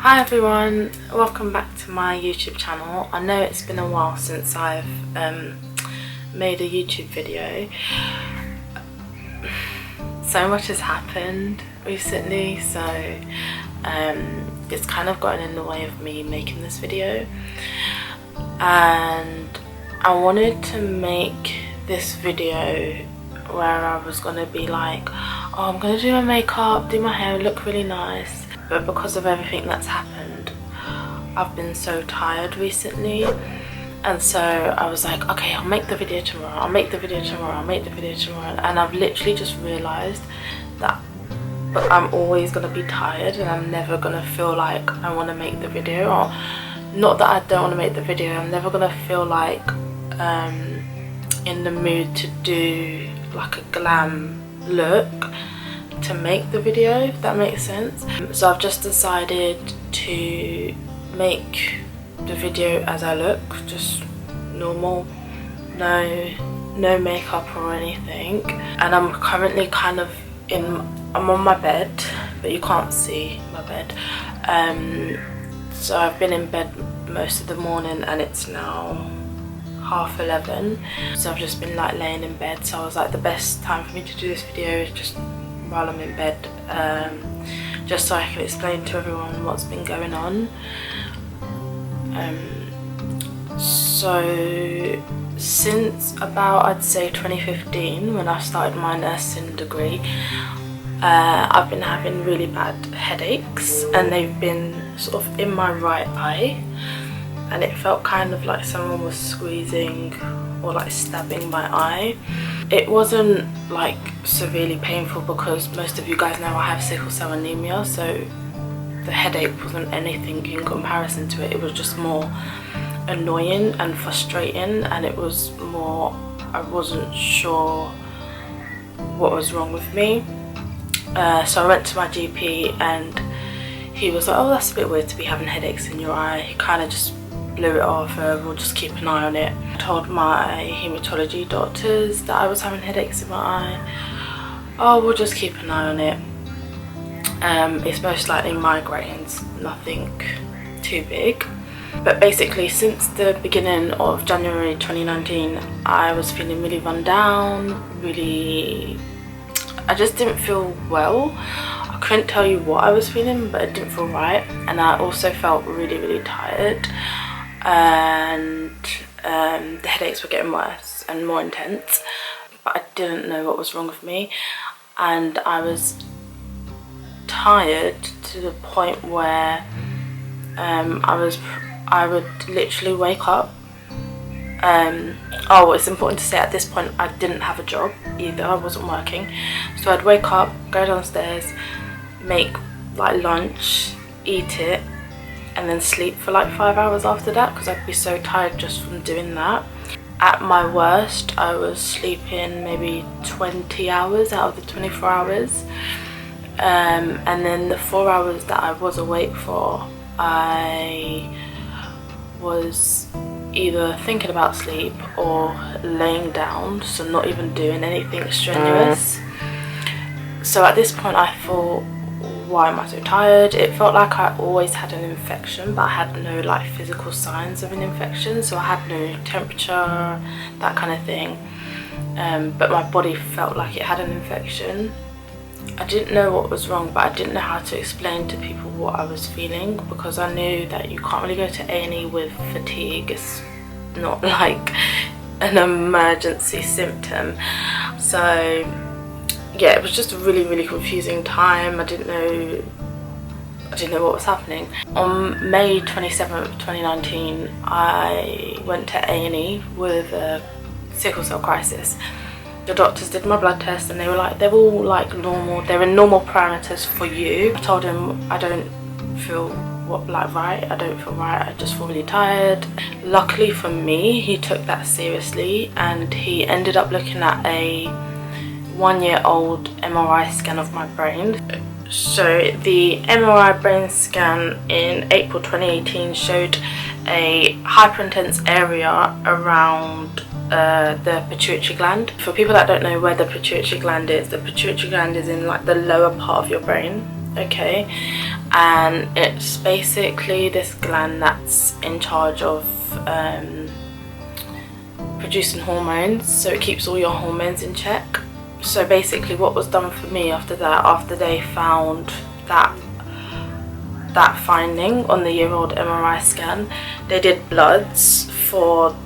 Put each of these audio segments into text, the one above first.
Hi everyone, welcome back to my YouTube channel. I know it's been a while since I've made a YouTube video. So much has happened recently, so it's kind of gotten in the way of me making this video, and I wanted to make this video where I was going to be like, oh, I'm going to do my makeup, do my hair, look really nice. But because of everything that's happened, I've been so tired recently, and so I was like, okay, I'll make the video tomorrow, I'll make the video tomorrow, I'll make the video tomorrow. And I've literally just realised that I'm always going to be tired and I'm never going to feel like I want to make the video. Or not that I don't want to make the video, I'm never going to feel like in the mood to do like a glam look to make the video, if that makes sense. So I've just decided to make the video as I look, just normal, no makeup or anything. And I'm currently kind of I'm on my bed, but you can't see my bed. So I've been in bed most of the morning and it's now 11:30, so I've just been like laying in bed. So I was like, the best time for me to do this video is just while I'm in bed, just so I can explain to everyone what's been going on. So since about, I'd say 2015, when I started my nursing degree, I've been having really bad headaches, and they've been sort of in my right eye, and it felt kind of like someone was squeezing or like stabbing my eye. It wasn't like severely painful because most of you guys know I have sickle cell anemia, so the headache wasn't anything in comparison to it. It was just more annoying and frustrating, and it was more, I wasn't sure what was wrong with me. So I went to my GP and he was like, oh, that's a bit weird to be having headaches in your eye. He kind of just blew it off, we'll just keep an eye on it. I told my haematology doctors that I was having headaches in my eye. Oh, we'll just keep an eye on it. It's most likely migraines, nothing too big. But basically, since the beginning of January 2019, I was feeling really run down, I just didn't feel well. I couldn't tell you what I was feeling, but it didn't feel right. And I also felt really tired, and the headaches were getting worse and more intense, but I didn't know what was wrong with me. And I was tired to the point where I would literally wake up. Oh, it's important to say at this point I didn't have a job either, I wasn't working. So I'd wake up, go downstairs, make like lunch, eat it, and then sleep for like 5 hours after that, because I'd be so tired just from doing that. At my worst, I was sleeping maybe 20 hours out of the 24 hours. And then the 4 hours that I was awake for, I was either thinking about sleep or laying down, so not even doing anything strenuous. So at this point I thought, why am I so tired? It felt like I always had an infection, but I had no like physical signs of an infection, so I had no temperature, that kind of thing. But my body felt like it had an infection. I didn't know what was wrong, but I didn't know how to explain to people what I was feeling, because I knew that you can't really go to A&E with fatigue. It's not like an emergency symptom. So yeah, it was just a really confusing time. I didn't know what was happening. On May 27th, 2019, I went to A&E with a sickle cell crisis. The doctors did my blood test and they were like, they're all like normal, they're in normal parameters for you. I told him I don't feel right, I don't feel right, I just feel really tired. Luckily for me, he took that seriously and he ended up looking at a 1-year-old MRI scan of my brain. So the MRI brain scan in April 2018 showed a hyperintense area around the pituitary gland. For people that don't know where the pituitary gland is in like the lower part of your brain. okay, and it's basically this gland that's in charge of producing hormones, so it keeps all your hormones in check. So basically what was done for me after that, after they found that finding on the year-old MRI scan, they did bloods for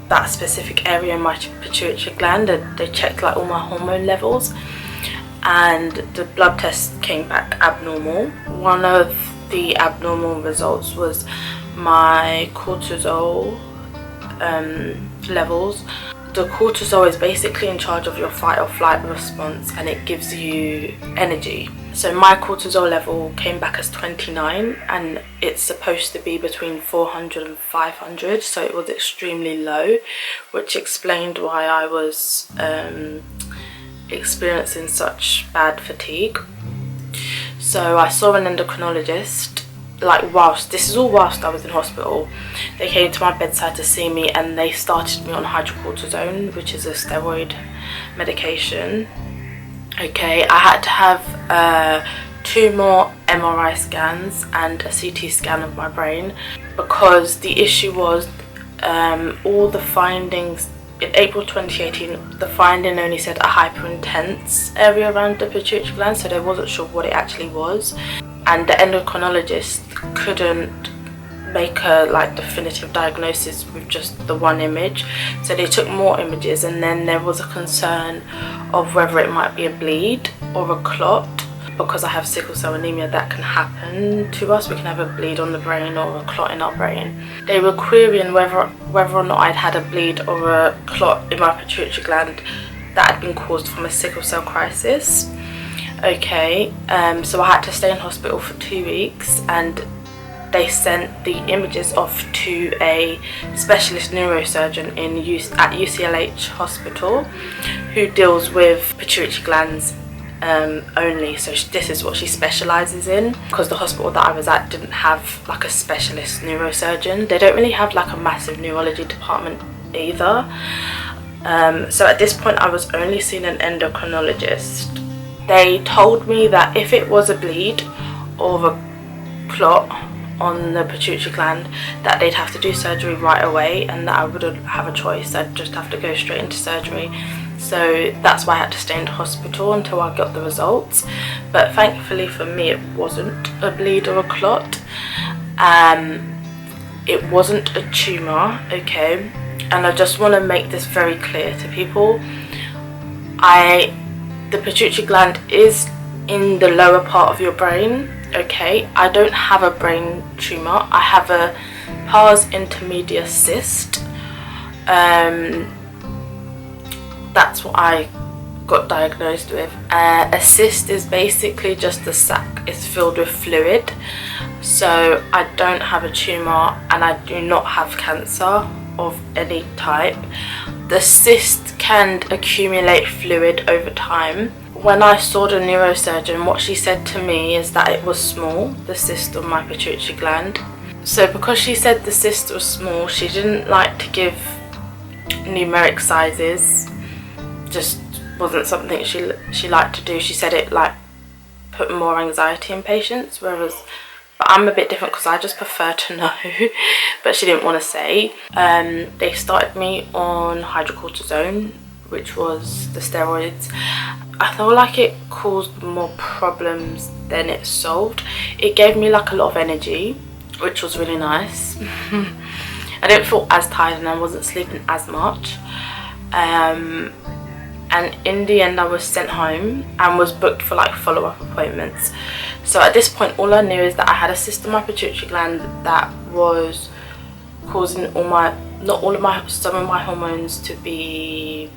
that specific area in my pituitary gland, and they checked like all my hormone levels, and the blood test came back abnormal. One of the abnormal results was my cortisol levels. The cortisol is basically in charge of your fight or flight response, and it gives you energy. So my cortisol level came back as 29, and it's supposed to be between 400 and 500, so it was extremely low, which explained why I was experiencing such bad fatigue. So I saw an endocrinologist, like this is all whilst I was in hospital. They came to my bedside to see me, and they started me on hydrocortisone, which is a steroid medication. Okay, I had to have 2 more MRI scans and a CT scan of my brain, because the issue was all the findings in April 2018, the finding only said a hyperintense area around the pituitary gland, so they wasn't sure what it actually was, and the endocrinologist couldn't make a definitive diagnosis with just the one image, so they took more images, and then there was a concern of whether it might be a bleed or a clot. Because I have sickle cell anemia, that can happen to us. We can have a bleed on the brain or a clot in our brain. They were querying whether or not I'd had a bleed or a clot in my pituitary gland that had been caused from a sickle cell crisis. Okay, so I had to stay in hospital for 2 weeks, and they sent the images off to a specialist neurosurgeon at UCLH hospital, who deals with pituitary glands only. So this is what she specialises in, because the hospital that I was at didn't have a specialist neurosurgeon. They don't really have a massive neurology department either. So at this point I was only seeing an endocrinologist. They told me that if it was a bleed or a clot on the pituitary gland, that they'd have to do surgery right away, and that I wouldn't have a choice. I'd just have to go straight into surgery. So that's why I had to stay in the hospital until I got the results. But thankfully for me, it wasn't a bleed or a clot. It wasn't a tumour, okay? And I just want to make this very clear to people. The pituitary gland is in the lower part of your brain, okay? I don't have a brain tumour. I have a pars intermedia cyst. That's what I got diagnosed with. A cyst is basically just a sac. It's filled with fluid. So I don't have a tumour, and I do not have cancer of any type. The cyst can accumulate fluid over time. When I saw the neurosurgeon, what she said to me is that it was small, the cyst on my pituitary gland. So because she said the cyst was small, she didn't like to give numeric sizes. Just wasn't something she liked to do. She said it put more anxiety in patients, but I'm a bit different because I just prefer to know. But she didn't want to say. They started me on hydrocortisone, which was the steroids. I feel like it caused more problems than it solved. It gave me a lot of energy, which was really nice. I didn't feel as tired, and I wasn't sleeping as much. And in the end I was sent home and was booked for follow-up appointments. So at this point all I knew is that I had a cyst on my pituitary gland that was causing some of my hormones to be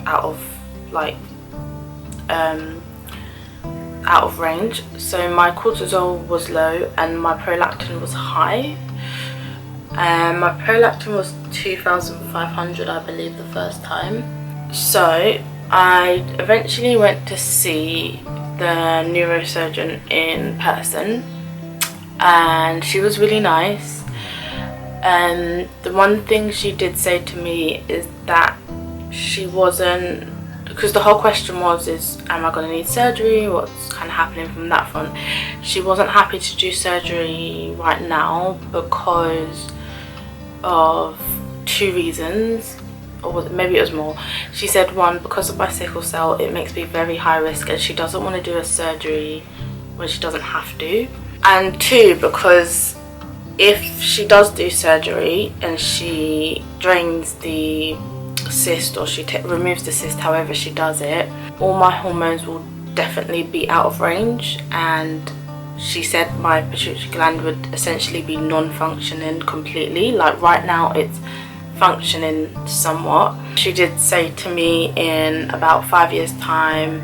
out of range. So my cortisol was low and my prolactin was high. My prolactin was 2,500, I believe, the first time. So I eventually went to see the neurosurgeon in person, and she was really nice. And the one thing she did say to me is that she wasn't because the whole question was, am I going to need surgery? What's kind of happening from that front? She wasn't happy to do surgery right now because of 2 reasons, or maybe it was more. She said, 1, because of my sickle cell, it makes me very high risk and she doesn't want to do a surgery when she doesn't have to. And 2, because if she does do surgery and she drains the cyst, or she removes the cyst, however she does it, all my hormones will definitely be out of range, and she said my pituitary gland would essentially be non-functioning completely. Like right now it's functioning somewhat. She did say to me in about 5 years time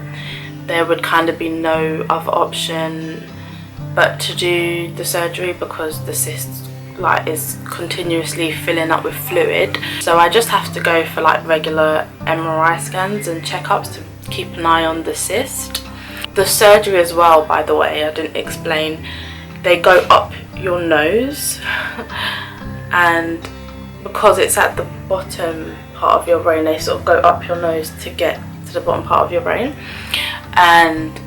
there would kind of be no other option but to do the surgery, because the cyst like is continuously filling up with fluid. So I just have to go for like regular MRI scans and checkups to keep an eye on the cyst. The surgery as well, by the way, I didn't explain, they go up your nose and because it's at the bottom part of your brain, they sort of go up your nose to get to the bottom part of your brain and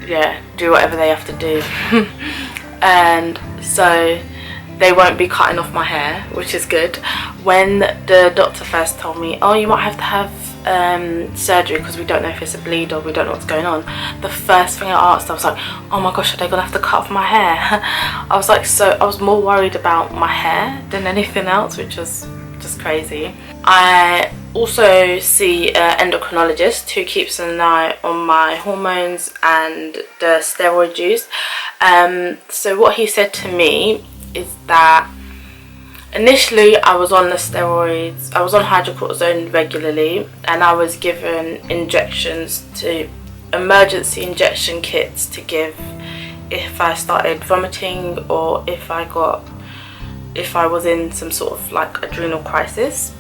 yeah, do whatever they have to do. And so they won't be cutting off my hair, which is good. When the doctor first told me, oh, you might have to have surgery because we don't know if it's a bleed or we don't know what's going on, the first thing I asked, I was like, oh my gosh, are they gonna have to cut off my hair? I was like, so I was more worried about my hair than anything else, which was just crazy. I also see an endocrinologist who keeps an eye on my hormones and the steroid use. So what he said to me is that initially I was on the steroids, I was on hydrocortisone regularly, and I was given injections, to emergency injection kits to give if I started vomiting or if I was in some sort of like adrenal crisis.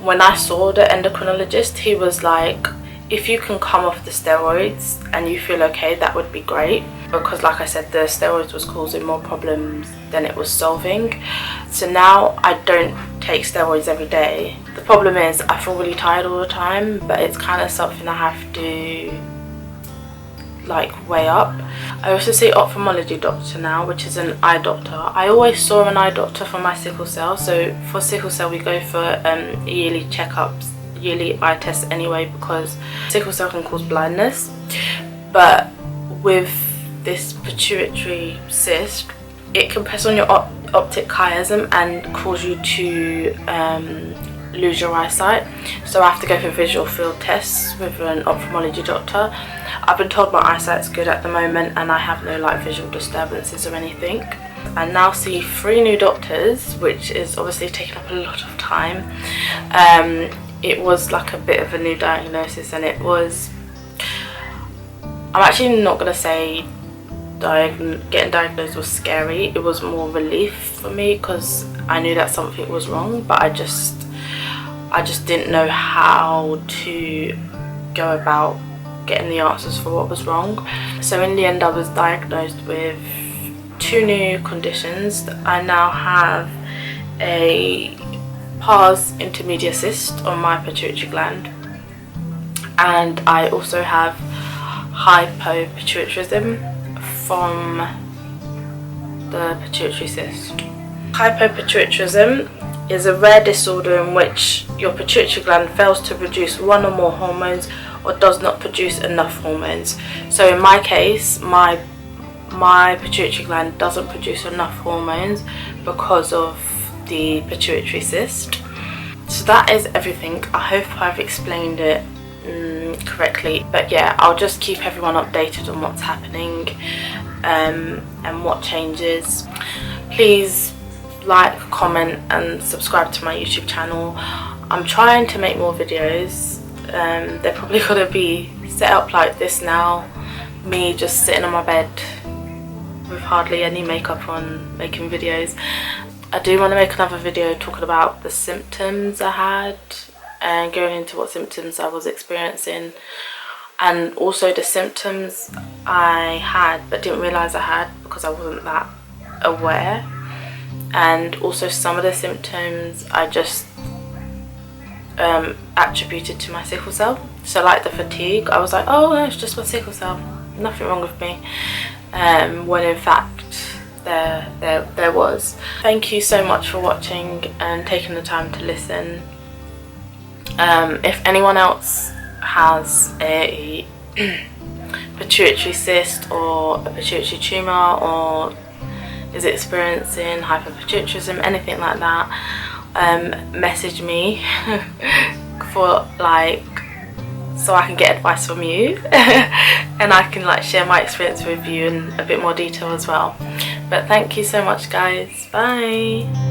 When I saw the endocrinologist, he was like, if you can come off the steroids and you feel okay, that would be great, because like I said, the steroids was causing more problems than it was solving. So now I don't take steroids every day. The problem is I feel really tired all the time, but it's kind of something I have to like weigh up. I also see ophthalmology doctor now, which is an eye doctor. I always saw an eye doctor for my sickle cell. So for sickle cell we go for yearly checkups, yearly eye tests anyway, because sickle cell can cause blindness. But with this pituitary cyst, it can press on your optic chiasm and cause you to lose your eyesight. So I have to go for visual field tests with an ophthalmology doctor. I've been told my eyesight's good at the moment and I have no like visual disturbances or anything. I now see 3 new doctors, which is obviously taking up a lot of time. It was like a bit of a new diagnosis, and it was, I'm actually not going to say getting diagnosed was scary. It was more relief for me because I knew that something was wrong, but I just didn't know how to go about getting the answers for what was wrong. So in the end I was diagnosed with 2 new conditions. I now have a pars intermedia cyst on my pituitary gland, and I also have hypopituitarism from the pituitary cyst. Hypopituitarism is a rare disorder in which your pituitary gland fails to produce 1 or more hormones or does not produce enough hormones. So in my case, my pituitary gland doesn't produce enough hormones because of the pituitary cyst. So that is everything. I hope I've explained it correctly, but yeah, I'll just keep everyone updated on what's happening and what changes. Please like, comment and subscribe to my YouTube channel. I'm trying to make more videos. They're probably gonna be set up like this now, me just sitting on my bed with hardly any makeup on making videos. I do want to make another video talking about the symptoms I had and going into what symptoms I was experiencing, and also the symptoms I had but didn't realise I had because I wasn't that aware, and also some of the symptoms I just attributed to my sickle cell. So like the fatigue, I was like, oh no, it's just my sickle cell, nothing wrong with me, when in fact there was. Thank you so much for watching and taking the time to listen. If anyone else has a pituitary cyst or a pituitary tumour, or is experiencing hyperpituitarism, anything like that, message me for like, so I can get advice from you and I can like share my experience with you in a bit more detail as well. But thank you so much guys, bye.